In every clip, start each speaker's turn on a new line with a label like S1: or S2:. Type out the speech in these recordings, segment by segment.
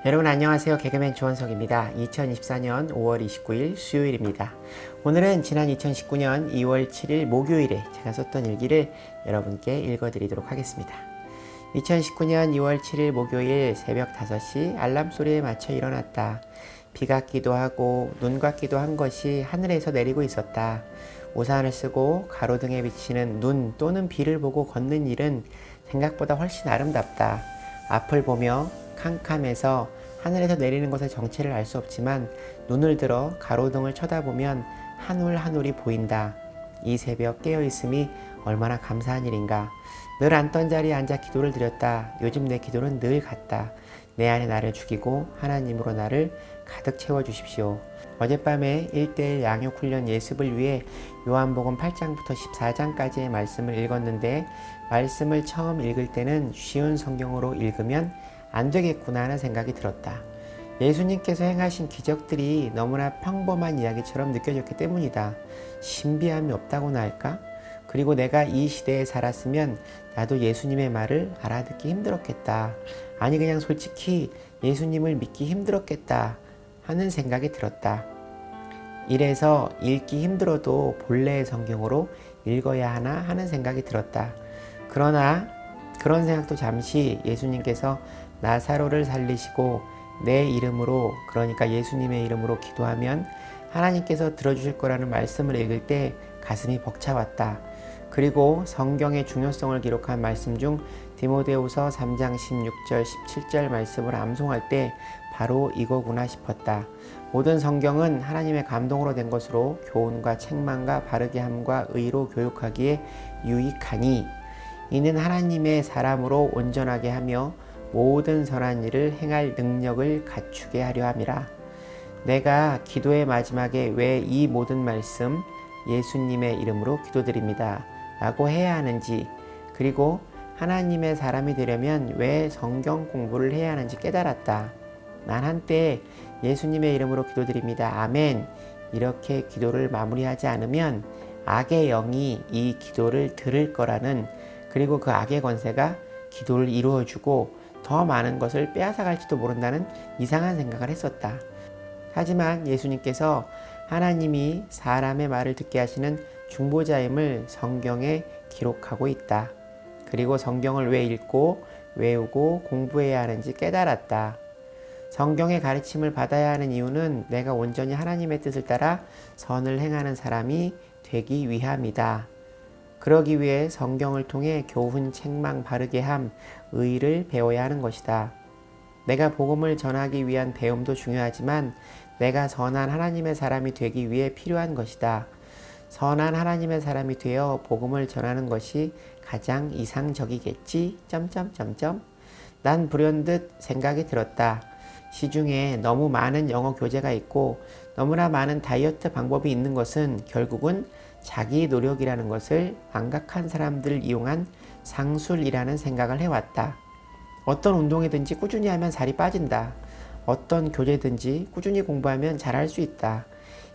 S1: 여러분 안녕하세요. 개그맨 조원석입니다. 2024년 5월 29일 수요일입니다. 오늘은 지난 2019년 2월 7일 목요일에 제가 썼던 일기를 여러분께 읽어드리도록 하겠습니다. 2019년 2월 7일 목요일 새벽 5시 알람 소리에 맞춰 일어났다. 비 같기도 하고 눈 같기도 한 것이 하늘에서 내리고 있었다. 우산을 쓰고 가로등에 비치는 눈 또는 비를 보고 걷는 일은 생각보다 훨씬 아름답다. 앞을 보며 캄캄해서 하늘에서 내리는 것의 정체를 알 수 없지만 눈을 들어 가로등을 쳐다보면 한 올 한 올이 보인다. 이 새벽 깨어있음이 얼마나 감사한 일인가. 늘 앉던 자리에 앉아 기도를 드렸다. 요즘 내 기도는 늘 같다. 내 안에 나를 죽이고 하나님으로 나를 가득 채워주십시오. 어젯밤에 1:1 양육훈련 예습을 위해 요한복음 8장부터 14장까지의 말씀을 읽었는데 말씀을 처음 읽을 때는 쉬운 성경으로 읽으면 안 되겠구나 하는 생각이 들었다. 예수님께서 행하신 기적들이 너무나 평범한 이야기처럼 느껴졌기 때문이다. 신비함이 없다고나 할까? 그리고 내가 이 시대에 살았으면 나도 예수님의 말을 알아듣기 힘들었겠다. 아니 그냥 솔직히 예수님을 믿기 힘들었겠다 하는 생각이 들었다. 이래서 읽기 힘들어도 본래의 성경으로 읽어야 하나 하는 생각이 들었다. 그러나 그런 생각도 잠시 예수님께서 나사로를 살리시고 내 이름으로, 그러니까 예수님의 이름으로 기도하면 하나님께서 들어주실 거라는 말씀을 읽을 때 가슴이 벅차왔다. 그리고 성경의 중요성을 기록한 말씀 중 디모데후서 3장 16절 17절 말씀을 암송할 때 바로 이거구나 싶었다. 모든 성경은 하나님의 감동으로 된 것으로 교훈과 책망과 바르게 함과 의로 교육하기에 유익하니 이는 하나님의 사람으로 온전하게 하며 모든 선한 일을 행할 능력을 갖추게 하려 함이라. 내가 기도의 마지막에 왜 이 모든 말씀 예수님의 이름으로 기도드립니다 라고 해야 하는지, 그리고 하나님의 사람이 되려면 왜 성경 공부를 해야 하는지 깨달았다. 난 한때 예수님의 이름으로 기도드립니다 아멘 이렇게 기도를 마무리하지 않으면 악의 영이 이 기도를 들을 거라는, 그리고 그 악의 권세가 기도를 이루어주고 더 많은 것을 빼앗아갈지도 모른다는 이상한 생각을 했었다. 하지만 예수님께서 하나님이 사람의 말을 듣게 하시는 중보자임을 성경에 기록하고 있다. 그리고 성경을 왜 읽고 외우고 공부해야 하는지 깨달았다. 성경의 가르침을 받아야 하는 이유는 내가 온전히 하나님의 뜻을 따라 선을 행하는 사람이 되기 위함이다. 그러기 위해 성경을 통해 교훈, 책망, 바르게 함, 의를 배워야 하는 것이다. 내가 복음을 전하기 위한 배움도 중요하지만 내가 선한 하나님의 사람이 되기 위해 필요한 것이다. 선한 하나님의 사람이 되어 복음을 전하는 것이 가장 이상적이겠지? 난 불현듯 생각이 들었다. 시중에 너무 많은 영어 교재가 있고 너무나 많은 다이어트 방법이 있는 것은 결국은 자기 노력이라는 것을 망각한 사람들을 이용한 상술이라는 생각을 해왔다. 어떤 운동이든지 꾸준히 하면 살이 빠진다. 어떤 교재든지 꾸준히 공부하면 잘할 수 있다.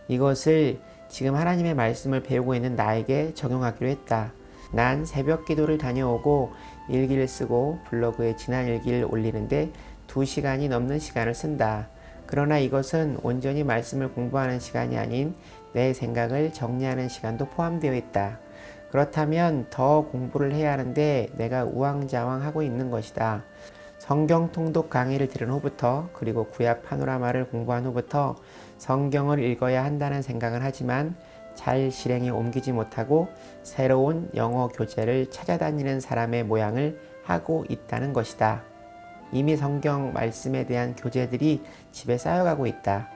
S1: 이것을 지금 하나님의 말씀을 배우고 있는 나에게 적용하기로 했다. 난 새벽 기도를 다녀오고 일기를 쓰고 블로그에 지난 일기를 올리는데 2시간이 넘는 시간을 쓴다. 그러나 이것은 온전히 말씀을 공부하는 시간이 아닌 내 생각을 정리하는 시간도 포함되어 있다. 그렇다면 더 공부를 해야 하는데 내가 우왕좌왕하고 있는 것이다. 성경 통독 강의를 들은 후부터, 그리고 구약 파노라마를 공부한 후부터 성경을 읽어야 한다는 생각은 하지만 잘 실행에 옮기지 못하고 새로운 영어 교재를 찾아다니는 사람의 모양을 하고 있다는 것이다. 이미 성경 말씀에 대한 교재들이 집에 쌓여가고 있다.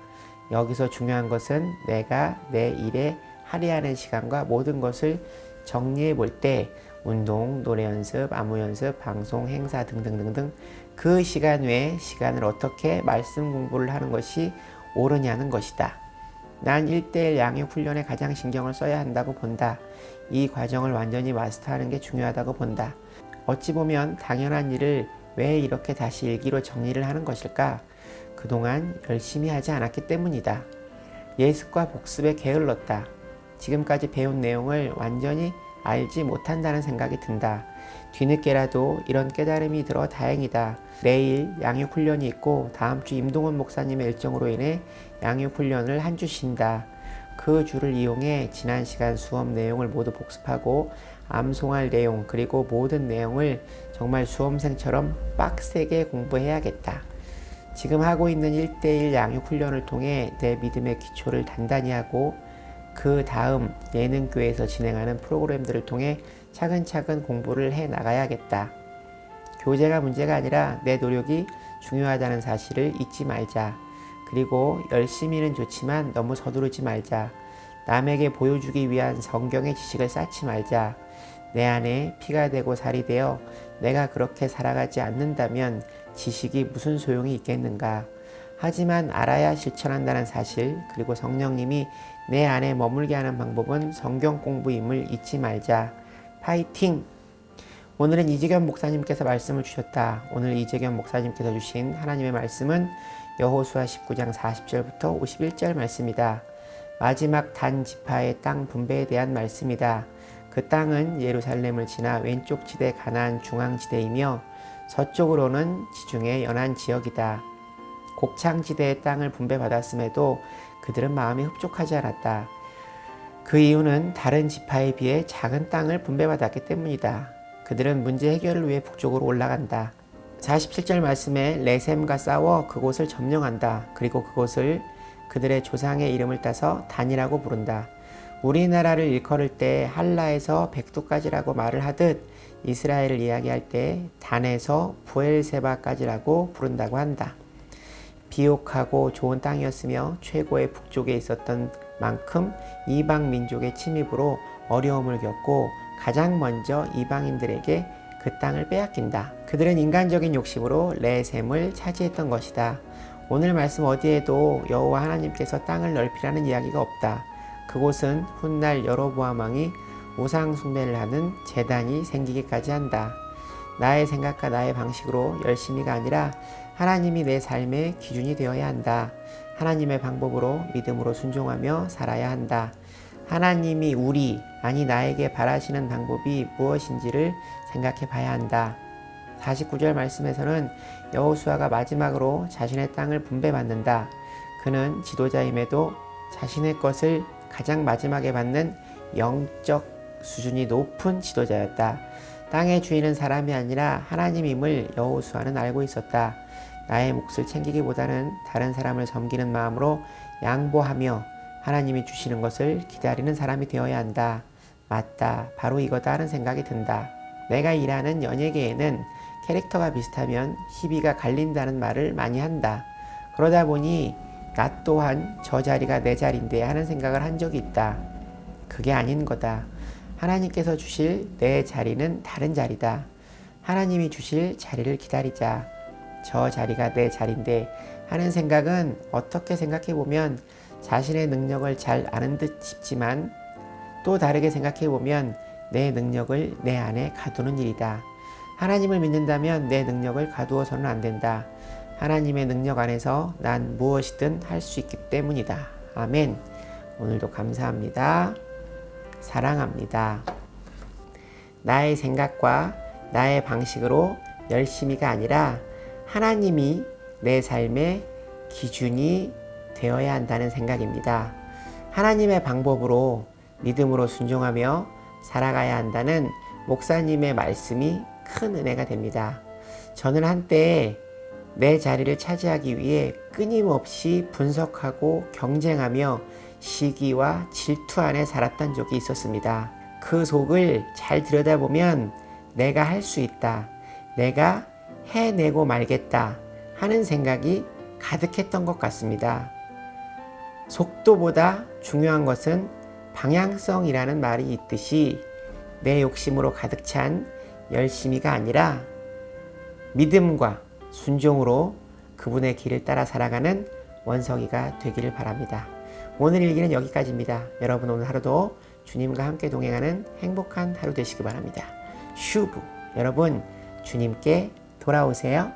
S1: 여기서 중요한 것은 내가 내 일에 할애하는 시간과 모든 것을 정리해 볼 때 운동, 노래 연습, 안무 연습, 방송, 행사 등등등등 그 시간 외에 시간을 어떻게 말씀 공부를 하는 것이 옳으냐는 것이다. 난 1:1 양육 훈련에 가장 신경을 써야 한다고 본다. 이 과정을 완전히 마스터하는 게 중요하다고 본다. 어찌 보면 당연한 일을 왜 이렇게 다시 일기로 정리를 하는 것일까? 그동안 열심히 하지 않았기 때문이다. 예습과 복습에 게을렀다. 지금까지 배운 내용을 완전히 알지 못한다는 생각이 든다. 뒤늦게라도 이런 깨달음이 들어 다행이다. 내일 양육훈련이 있고 다음 주 임동원 목사님의 일정으로 인해 양육훈련을 한 주 쉰다. 그 주를 이용해 지난 시간 수업 내용을 모두 복습하고 암송할 내용 그리고 모든 내용을 정말 수험생처럼 빡세게 공부해야겠다. 지금 하고 있는 1대1 양육훈련을 통해 내 믿음의 기초를 단단히 하고 그 다음 예능교회에서 진행하는 프로그램들을 통해 차근차근 공부를 해 나가야겠다. 교재가 문제가 아니라 내 노력이 중요하다는 사실을 잊지 말자. 그리고 열심히는 좋지만 너무 서두르지 말자. 남에게 보여주기 위한 성경의 지식을 쌓지 말자. 내 안에 피가 되고 살이 되어 내가 그렇게 살아가지 않는다면 지식이 무슨 소용이 있겠는가. 하지만 알아야 실천한다는 사실, 그리고 성령님이 내 안에 머물게 하는 방법은 성경 공부임을 잊지 말자. 파이팅! 오늘은 이재겸 목사님께서 말씀을 주셨다. 오늘 이재겸 목사님께서 주신 하나님의 말씀은 여호수아 19장 40절부터 51절 말씀이다. 마지막 단 지파의 땅 분배에 대한 말씀이다. 그 땅은 예루살렘을 지나 왼쪽 지대 가나안 중앙지대이며 서쪽으로는 지중해 연안 지역이다. 곡창지대의 땅을 분배받았음에도 그들은 마음이 흡족하지 않았다. 그 이유는 다른 지파에 비해 작은 땅을 분배받았기 때문이다. 그들은 문제 해결을 위해 북쪽으로 올라간다. 47절 말씀에 레셈과 싸워 그곳을 점령한다. 그리고 그곳을 그들의 조상의 이름을 따서 단이라고 부른다. 우리나라를 일컬을 때 할라에서 백두까지라고 말을 하듯 이스라엘을 이야기할 때 단에서 부엘세바까지라고 부른다고 한다. 비옥하고 좋은 땅이었으며 최고의 북쪽에 있었던 만큼 이방 민족의 침입으로 어려움을 겪고 가장 먼저 이방인들에게 그 땅을 빼앗긴다. 그들은 인간적인 욕심으로 레셈을 차지했던 것이다. 오늘 말씀 어디에도 여호와 하나님께서 땅을 넓히라는 이야기가 없다. 그곳은 훗날 여로보암 왕이 우상 숭배를 하는 제단이 생기기까지 한다. 나의 생각과 나의 방식으로 열심히가 아니라 하나님이 내 삶의 기준이 되어야 한다. 하나님의 방법으로 믿음으로 순종하며 살아야 한다. 하나님이 나에게 바라시는 방법이 무엇인지를 생각해 봐야 한다. 49절 말씀에서는 여호수아가 마지막으로 자신의 땅을 분배받는다. 그는 지도자임에도 자신의 것을 가장 마지막에 받는 영적 수준이 높은 지도자였다. 땅의 주인은 사람이 아니라 하나님임을 여호수아는 알고 있었다. 나의 몫을 챙기기보다는 다른 사람을 섬기는 마음으로 양보하며 하나님이 주시는 것을 기다리는 사람이 되어야 한다. 맞다. 바로 이거다 하는 생각이 든다. 내가 일하는 연예계에는 캐릭터가 비슷하면 희비가 갈린다는 말을 많이 한다. 그러다 보니 나 또한 저 자리가 내 자리인데 하는 생각을 한 적이 있다. 그게 아닌 거다. 하나님께서 주실 내 자리는 다른 자리다. 하나님이 주실 자리를 기다리자. 저 자리가 내 자리인데 하는 생각은 어떻게 생각해보면 자신의 능력을 잘 아는 듯 싶지만 또 다르게 생각해보면 내 능력을 내 안에 가두는 일이다. 하나님을 믿는다면 내 능력을 가두어서는 안 된다. 하나님의 능력 안에서 난 무엇이든 할 수 있기 때문이다. 아멘. 오늘도 감사합니다. 사랑합니다. 나의 생각과 나의 방식으로 열심히가 아니라 하나님이 내 삶의 기준이 되어야 한다는 생각입니다. 하나님의 방법으로 믿음으로 순종하며 살아가야 한다는 목사님의 말씀이 큰 은혜가 됩니다. 저는 한때 내 자리를 차지하기 위해 끊임없이 분석하고 경쟁하며 시기와 질투 안에 살았던 적이 있었습니다. 그 속을 잘 들여다보면 내가 할 수 있다, 내가 해내고 말겠다 하는 생각이 가득했던 것 같습니다. 속도보다 중요한 것은 방향성이라는 말이 있듯이 내 욕심으로 가득 찬 열심히가 아니라 믿음과 순종으로 그분의 길을 따라 살아가는 원석이가 되기를 바랍니다. 오늘 일기는 여기까지입니다. 여러분 오늘 하루도 주님과 함께 동행하는 행복한 하루 되시기 바랍니다. 슈브 여러분 주님께 돌아오세요.